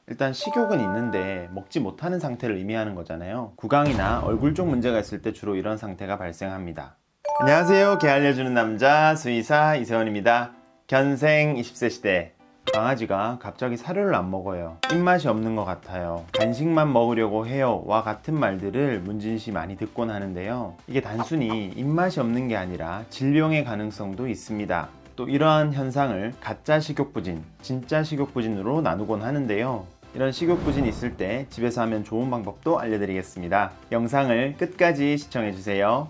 일단 식욕은 있는데 먹지 못하는 상태를 의미하는 거잖아요. 구강이나 얼굴 쪽 문제가 있을 때 주로 이런 상태가 발생합니다. 안녕하세요. 개 알려주는 남자 수의사 이세원입니다. 견생 20세 시대. 강아지가 갑자기 사료를 안 먹어요. 입맛이 없는 것 같아요. 간식만 먹으려고 해요. 와 같은 말들을 문진씨 많이 듣곤 하는데요. 이게 단순히 입맛이 없는 게 아니라 질병의 가능성도 있습니다. 또 이러한 현상을 가짜 식욕부진, 진짜 식욕부진으로 나누곤 하는데요. 이런 식욕부진이 있을 때 집에서 하면 좋은 방법도 알려드리겠습니다. 영상을 끝까지 시청해주세요.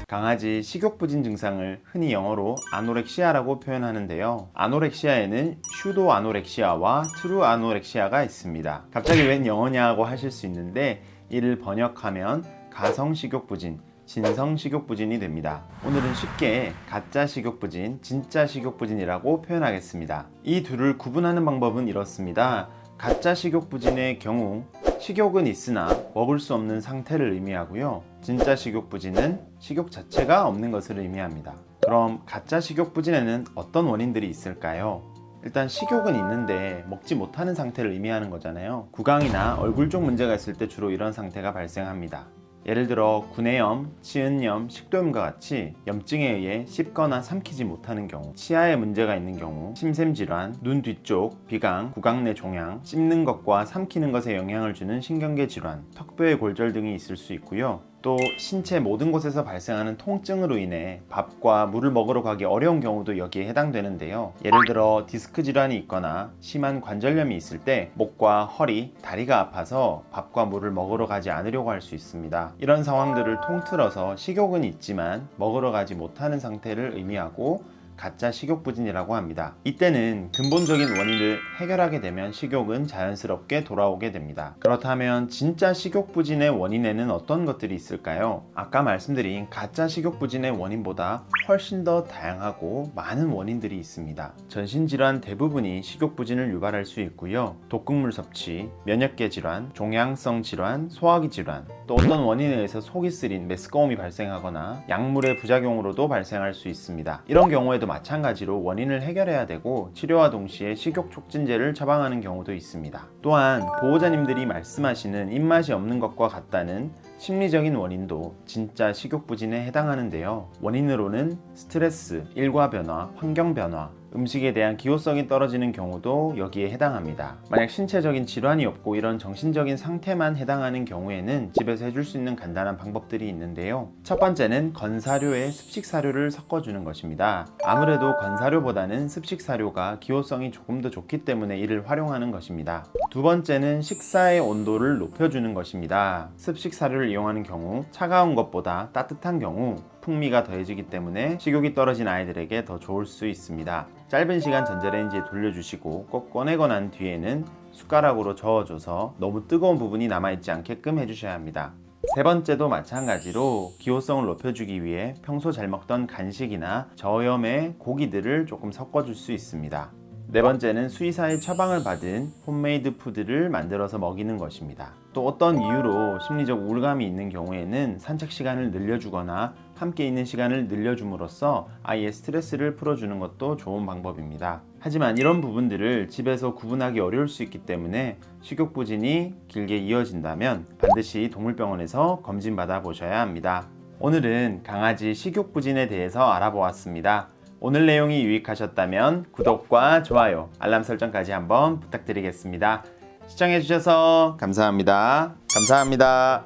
강아지 식욕부진 증상을 흔히 영어로 아노렉시아라고 표현하는데요. 아노렉시아에는 슈도 아노렉시아와 트루 아노렉시아가 있습니다. 갑자기 웬 영어냐고 하실 수 있는데 이를 번역하면 가성 식욕부진, 진성 식욕부진이 됩니다. 오늘은 쉽게 가짜 식욕부진, 진짜 식욕부진이라고 표현하겠습니다. 이 둘을 구분하는 방법은 이렇습니다. 가짜 식욕부진의 경우 식욕은 있으나 먹을 수 없는 상태를 의미하고요. 진짜 식욕부진은 식욕 자체가 없는 것을 의미합니다. 그럼 가짜 식욕부진에는 어떤 원인들이 있을까요? 일단 식욕은 있는데 먹지 못하는 상태를 의미하는 거잖아요. 구강이나 얼굴 쪽 문제가 있을 때 주로 이런 상태가 발생합니다. 예를 들어 구내염, 치은염, 식도염과 같이 염증에 의해 씹거나 삼키지 못하는 경우, 치아에 문제가 있는 경우, 심샘질환, 눈 뒤쪽, 비강, 구강 내 종양, 씹는 것과 삼키는 것에 영향을 주는 신경계 질환, 턱뼈의 골절 등이 있을 수 있고요. 또 신체 모든 곳에서 발생하는 통증으로 인해 밥과 물을 먹으러 가기 어려운 경우도 여기에 해당되는데요. 예를 들어 디스크 질환이 있거나 심한 관절염이 있을 때 목과 허리, 다리가 아파서 밥과 물을 먹으러 가지 않으려고 할 수 있습니다. 이런 상황들을 통틀어서 식욕은 있지만 먹으러 가지 못하는 상태를 의미하고 가짜 식욕부진이라고 합니다. 이때는 근본적인 원인을 해결하게 되면 식욕은 자연스럽게 돌아오게 됩니다. 그렇다면 진짜 식욕부진의 원인에는 어떤 것들이 있을까요? 아까 말씀드린 가짜 식욕부진의 원인보다 훨씬 더 다양하고 많은 원인들이 있습니다. 전신질환 대부분이 식욕부진을 유발할 수 있고요. 독극물 섭취, 면역계 질환, 종양성 질환, 소화기 질환, 또 어떤 원인에 의해서 속이 쓰린 메스꺼움이 발생하거나 약물의 부작용으로도 발생할 수 있습니다. 이런 경우에도 마찬가지로 원인을 해결해야 되고 치료와 동시에 식욕 촉진제를 처방하는 경우도 있습니다. 또한 보호자님들이 말씀하시는 입맛이 없는 것과 같다는 심리적인 원인도 진짜 식욕부진에 해당하는데요. 원인으로는 스트레스, 일과 변화, 환경 변화, 음식에 대한 기호성이 떨어지는 경우도 여기에 해당합니다. 만약 신체적인 질환이 없고 이런 정신적인 상태만 해당하는 경우에는 집에서 해줄 수 있는 간단한 방법들이 있는데요. 첫 번째는 건사료에 습식사료를 섞어주는 것입니다. 아무래도 건사료보다는 습식사료가 기호성이 조금 더 좋기 때문에 이를 활용하는 것입니다. 두 번째는 식사의 온도를 높여주는 것입니다. 습식사료를 이용하는 경우 차가운 것보다 따뜻한 경우 풍미가 더해지기 때문에 식욕이 떨어진 아이들에게 더 좋을 수 있습니다. 짧은 시간 전자레인지에 돌려주시고 꼭 꺼내고 난 뒤에는 숟가락으로 저어줘서 너무 뜨거운 부분이 남아있지 않게끔 해주셔야 합니다. 세 번째도 마찬가지로 기호성을 높여주기 위해 평소 잘 먹던 간식이나 저염의 고기들을 조금 섞어줄 수 있습니다. 네 번째는 수의사의 처방을 받은 홈메이드 푸드를 만들어서 먹이는 것입니다. 또 어떤 이유로 심리적 우울감이 있는 경우에는 산책 시간을 늘려주거나 함께 있는 시간을 늘려줌으로써 아이의 스트레스를 풀어주는 것도 좋은 방법입니다. 하지만 이런 부분들을 집에서 구분하기 어려울 수 있기 때문에 식욕부진이 길게 이어진다면 반드시 동물병원에서 검진받아 보셔야 합니다. 오늘은 강아지 식욕부진에 대해서 알아보았습니다. 오늘 내용이 유익하셨다면 구독과 좋아요, 알람 설정까지 한번 부탁드리겠습니다. 시청해주셔서 감사합니다. 감사합니다.